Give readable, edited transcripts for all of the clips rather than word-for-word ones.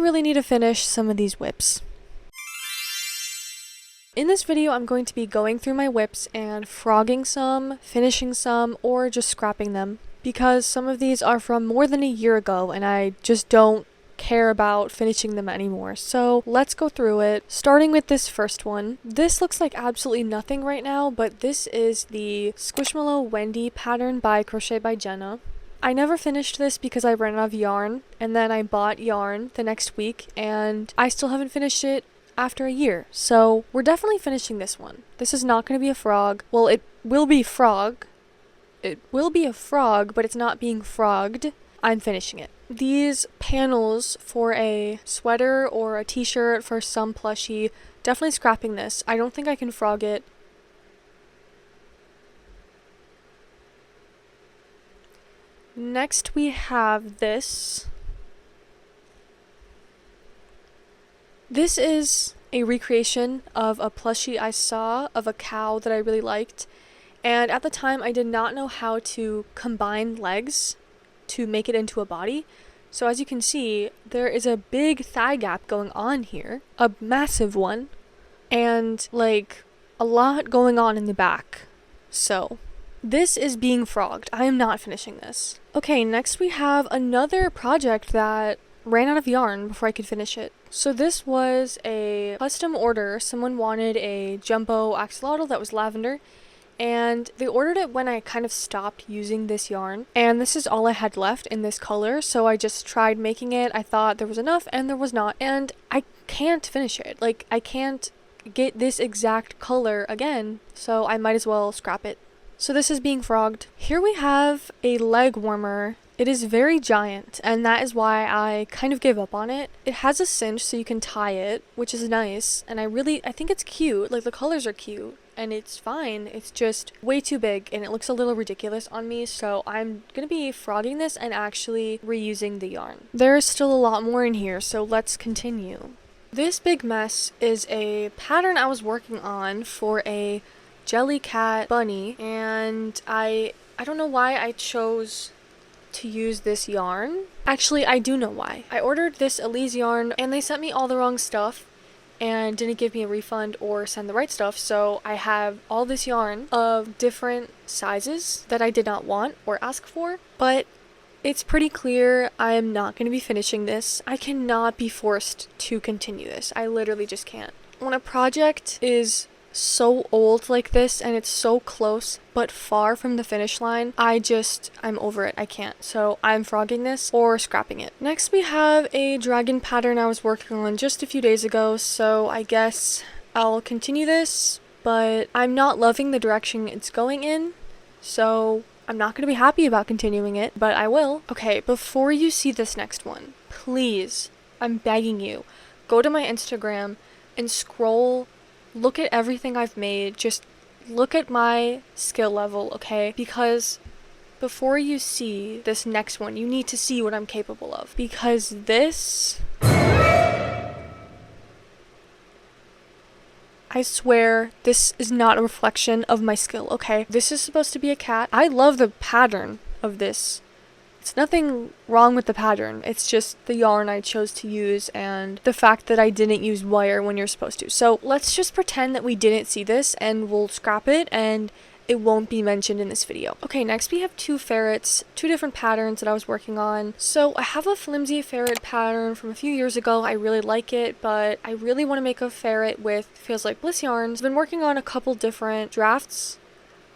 really need to finish some of these whips. In this video, I'm going to be going through my whips and frogging some, finishing some, or just scrapping them, because some of these are from more than a year ago and I just don't care about finishing them anymore. So let's go through it, starting with this first one. This looks like absolutely nothing right now, but this is the Squishmallow Wendy pattern by Crochet by Jenna. I never finished this because I ran out of yarn, and then I bought yarn the next week, and I still haven't finished it after a year. So we're definitely finishing this one. This is not going to be a frog. Well, it will be frog. It will be a frog, but it's not being frogged. I'm finishing it. These panels for a sweater or a t-shirt for some plushie, definitely scrapping this. I don't think I can frog it. Next we have this. This is a recreation of a plushie I saw of a cow that I really liked, and at the time I did not know how to combine legs to make it into a body. So as you can see, there is a big thigh gap going on here, a massive one, and like a lot going on in the back. So this is being frogged. I am not finishing this. Okay, next we have another project that ran out of yarn before I could finish it. So this was a custom order. Someone wanted a jumbo axolotl that was lavender, and they ordered it when I kind of stopped using this yarn, and this is all I had left in this color, so I just tried making it. I thought there was enough, and there was not, and I can't finish it. Like, I can't get this exact color again, so I might as well scrap it. So this is being frogged. Here we have a leg warmer. It is very giant, and that is why I kind of gave up on it. It has a cinch so you can tie it, which is nice, and I think it's cute. Like, the colors are cute, and it's fine. It's just way too big, and it looks a little ridiculous on me, so I'm gonna be frogging this and actually reusing the yarn. There's still a lot more in here, so let's continue. This big mess is a pattern I was working on for a Jellycat bunny, and I don't know why I chose to use this yarn. Actually, I do know why. I ordered this Elise yarn and they sent me all the wrong stuff and didn't give me a refund or send the right stuff, so I have all this yarn of different sizes that I did not want or ask for, but it's pretty clear I am not going to be finishing this. I cannot be forced to continue this. I literally just can't. When a project is so old like this and it's so close but far from the finish line, I'm over it. I can't. So I'm frogging this or scrapping it. Next we have a dragon pattern I was working on just a few days ago, so I guess I'll continue this, but I'm not loving the direction it's going in, so I'm not going to be happy about continuing it, but I will. Okay, before you see this next one, please, I'm begging you, go to my Instagram and scroll. Look at everything I've made. Just look at my skill level, okay? Because before you see this next one, you need to see what I'm capable of. Because this, I swear, this is not a reflection of my skill, okay? This is supposed to be a cat. I love the pattern of this. It's nothing wrong with the pattern, it's just the yarn I chose to use and the fact that I didn't use wire when you're supposed to. So let's just pretend that we didn't see this and we'll scrap it and it won't be mentioned in this video. Okay, next we have two ferrets, two different patterns that I was working on. So I have a flimsy ferret pattern from a few years ago. I really like it, but I really want to make a ferret with Feels Like Bliss yarns. I've been working on a couple different drafts,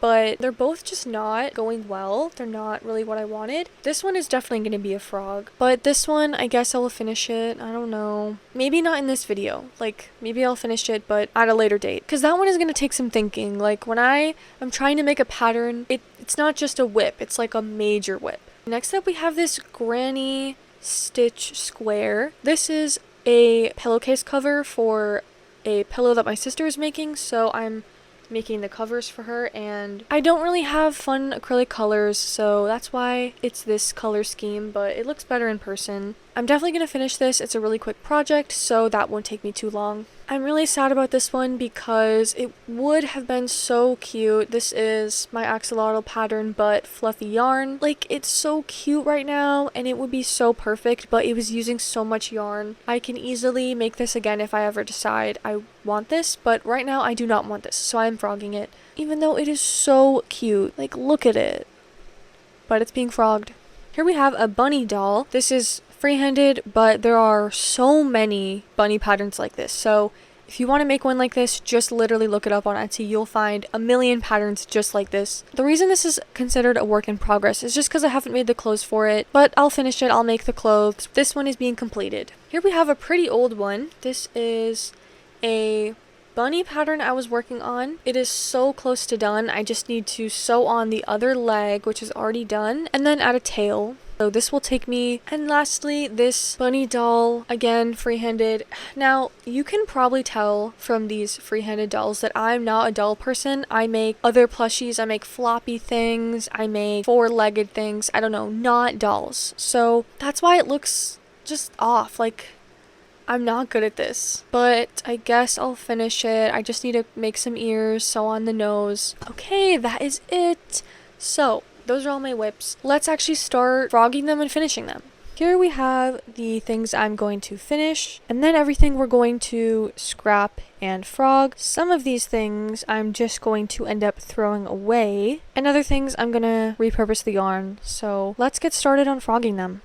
but they're both just not going well. They're not really what I wanted. This one is definitely going to be a frog, but this one, I guess I will finish it. I don't know. Maybe not in this video. Like, maybe I'll finish it, but at a later date. Because that one is going to take some thinking. Like, when I'm trying to make a pattern, it's not just a whip. It's like a major whip. Next up, we have this Granny Stitch square. This is a pillowcase cover for a pillow that my sister is making, so I'm making the covers for her, and I don't really have fun acrylic colors, so that's why it's this color scheme, but it looks better in person. I'm definitely going to finish this. It's a really quick project, so that won't take me too long. I'm really sad about this one because it would have been so cute. This is my axolotl pattern but fluffy yarn. Like, it's so cute right now and it would be so perfect, but it was using so much yarn. I can easily make this again if I ever decide I want this, but right now I do not want this, so I'm frogging it. Even though it is so cute. Like, look at it. But it's being frogged. Here we have a bunny doll. This is free-handed, but there are so many bunny patterns like this. So if you want to make one like this, just literally look it up on Etsy. You'll find a million patterns just like this. The reason this is considered a work in progress is just because I haven't made the clothes for it, but I'll finish it. I'll make the clothes. This one is being completed. Here we have a pretty old one. This is a bunny pattern I was working on. It is so close to done. I just need to sew on the other leg, which is already done, and then add a tail. So this will take me. And lastly, this bunny doll, again, free-handed. Now, you can probably tell from these free-handed dolls that I'm not a doll person. I make other plushies, I make floppy things, I make four-legged things, I don't know, not dolls. So that's why it looks just off, like I'm not good at this. But I guess I'll finish it. I just need to make some ears, sew on the nose. Okay, that is it. So those are all my whips. Let's actually start frogging them and finishing them. Here we have the things I'm going to finish, and then everything we're going to scrap and frog. Some of these things I'm just going to end up throwing away, and other things I'm gonna repurpose the yarn. So let's get started on frogging them.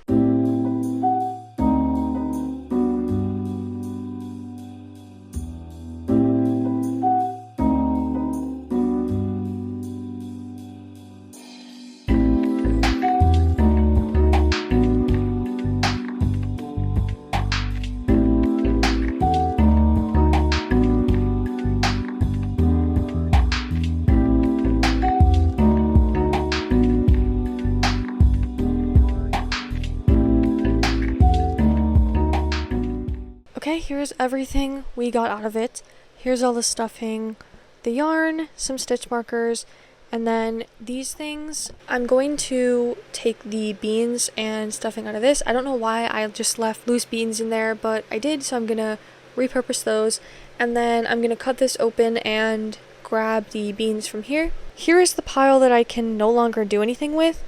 Okay, here's everything we got out of it. Here's all the stuffing, the yarn, some stitch markers, and then these things. I'm going to take the beans and stuffing out of this. I don't know why I just left loose beans in there, but I did, so I'm gonna repurpose those. And then I'm gonna cut this open and grab the beans from here. Here is the pile that I can no longer do anything with,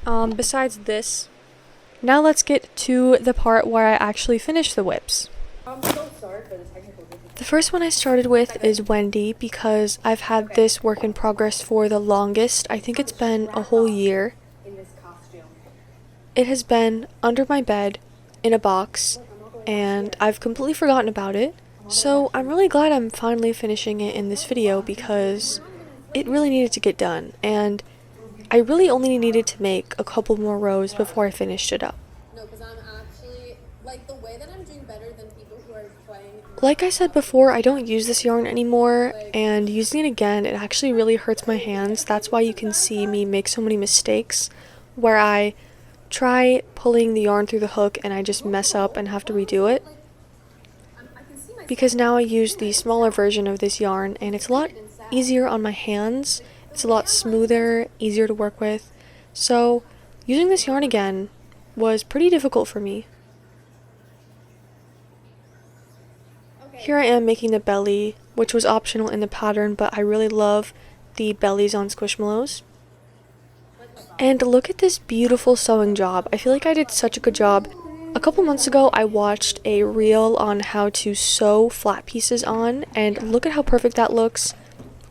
besides this. Now let's get to the part where I actually finish the whips. I'm so sorry for the technical difficulties. The first one I started with is Wendy because I've had this work in progress for the longest. I think it's been a whole year. In this costume. It has been under my bed in a box and I've completely forgotten about it. So I'm really glad I'm finally finishing it in this video because it really needed to get done, and I really only needed to make a couple more rows before I finished it up. No, because I'm actually, like, the way that I'm doing better than people who are playing. Like I said before, I don't use this yarn anymore, and using it again, it actually really hurts my hands. That's why you can see me make so many mistakes where I try pulling the yarn through the hook and I just mess up and have to redo it. Because now I use the smaller version of this yarn and it's a lot easier on my hands. It's a lot smoother, easier to work with. So using this yarn again was pretty difficult for me. Here I am making the belly, which was optional in the pattern, but I really love the bellies on Squishmallows. And look at this beautiful sewing job. I feel like I did such a good job. A couple months ago, I watched a reel on how to sew flat pieces on, and look at how perfect that looks.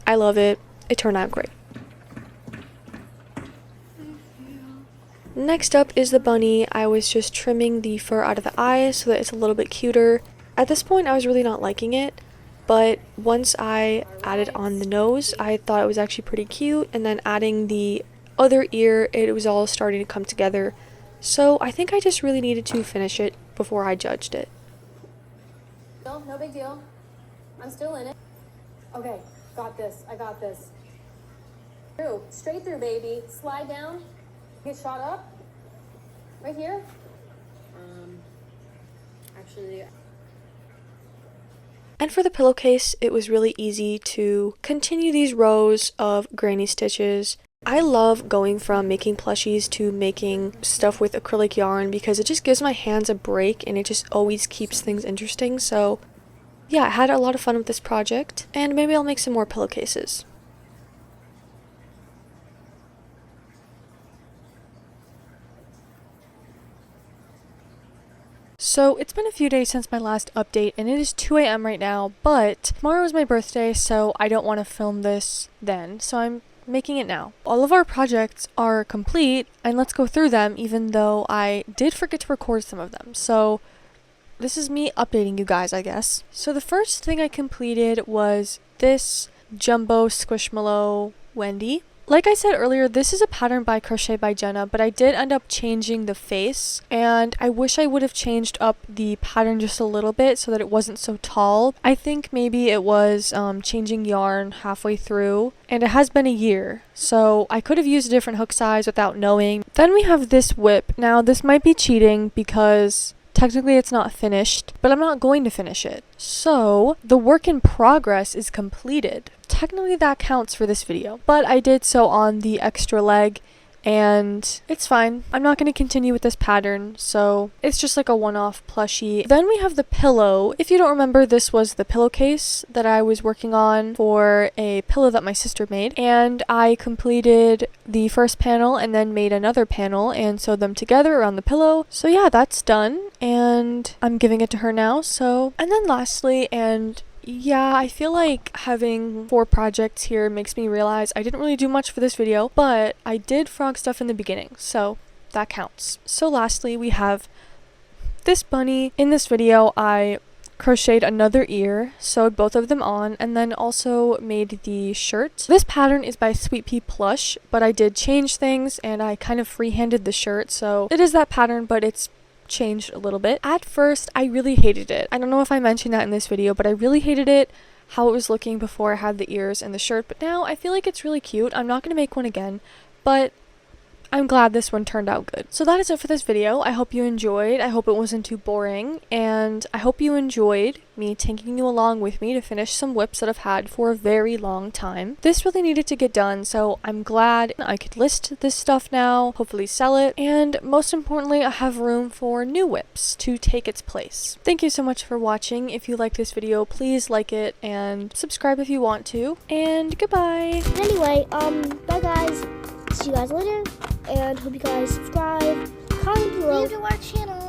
I love it. It turned out great. Next up is the bunny. I was just trimming the fur out of the eyes so that it's a little bit cuter. At this point, I was really not liking it, but once I added on the nose, I thought it was actually pretty cute, and then adding the other ear, it was all starting to come together. So I think I just really needed to finish it before I judged it. No big deal. I'm still in it. Okay, got this. I got this. Through, straight through, baby. Slide down. Get shot up. Right here. Actually. And for the pillowcase, it was really easy to continue these rows of granny stitches. I love going from making plushies to making stuff with acrylic yarn because it just gives my hands a break and it just always keeps things interesting. So yeah, I had a lot of fun with this project, and maybe I'll make some more pillowcases. So it's been a few days since my last update, and it is 2 a.m. right now, but tomorrow is my birthday, so I don't want to film this then, so I'm making it now. All of our projects are complete, and let's go through them, even though I did forget to record some of them. So this is me updating you guys, I guess. So the first thing I completed was this Jumbo Squishmallow Wendy. Like I said earlier, this is a pattern by Crochet by Jenna, but I did end up changing the face, and I wish I would have changed up the pattern just a little bit so that it wasn't so tall. I think maybe it was changing yarn halfway through, and it has been a year, so I could have used a different hook size without knowing. Then we have this whip. Now this might be cheating because technically it's not finished, but I'm not going to finish it. So the work in progress is completed. Technically that counts for this video, but I did sew on the extra leg and it's fine. I'm not going to continue with this pattern, so it's just like a one-off plushie. Then we have the pillow. If you don't remember, this was the pillowcase that I was working on for a pillow that my sister made, and I completed the first panel and then made another panel and sewed them together around the pillow. So yeah, that's done, and I'm giving it to her now. So, and then lastly, and yeah, I feel like having 4 projects here makes me realize I didn't really do much for this video, but I did frog stuff in the beginning, so that counts. So lastly, we have this bunny. In this video, I crocheted another ear, sewed both of them on, and then also made the shirt. This pattern is by Sweet Pea Plush, but I did change things and I kind of freehanded the shirt, so it is that pattern, but it's changed a little bit. At first, I really hated it. I don't know if I mentioned that in this video, but I really hated it, how it was looking before I had the ears and the shirt, but now I feel like it's really cute. I'm not going to make one again, but I'm glad this one turned out good. So that is it for this video. I hope you enjoyed. I hope it wasn't too boring, and I hope you enjoyed me taking you along with me to finish some whips that I've had for a very long time. This really needed to get done, so I'm glad I could list this stuff now, hopefully sell it, and most importantly, I have room for new whips to take its place. Thank you so much for watching. If you like this video, please like it and subscribe if you want to, and goodbye! Anyway, bye guys. See you guys later, and hope you guys subscribe, comment below. Leave to our channel.